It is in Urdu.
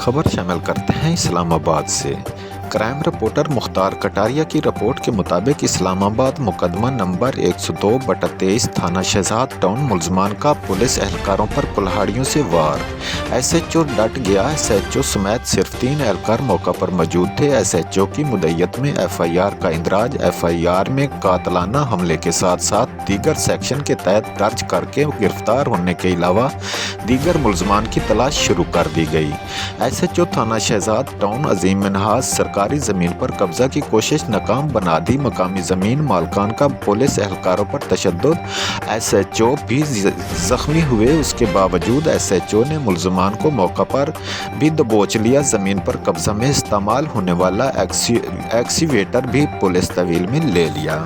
خبر شامل کرتے ہیں اسلام آباد سے۔ کرائم رپورٹر مختار کٹاریا کی رپورٹ کے مطابق اسلام آباد مقدمہ نمبر 102/23 تھانہ شہزاد ٹاؤن ملزمان کا پولیس اہلکاروں پر کلہاڑیوں سے وار۔ ایس ایچ او ڈٹ گیا۔ ایس ایچ او سمیت صرف 3 اہلکار موقع پر موجود تھے۔ ایس ایچ او کی مدعیت میں ایف آئی آر کا اندراج۔ ایف آئی آر میں قاتلانہ حملے کے ساتھ ساتھ دیگر سیکشن کے تحت درج کر کے گرفتار ہونے کے علاوہ دیگر ملزمان کی تلاش شروع کر دی گئی۔ ایس ایچ او تھانہ شہزاد ٹاؤن عظیم منہاس سرکاری زمین پر قبضہ کی کوشش ناکام بنا دی۔ مقامی زمین مالکان کا پولیس اہلکاروں پر تشدد۔ ایس ایچ او بھی زخمی ہوئے، اس کے باوجود ایس ایچ او نے ملزمان کو موقع پر بھی دبوچ لیا۔ زمین پر قبضہ میں استعمال ہونے والا ایکسکیویٹر بھی پولیس تحویل میں لے لیا۔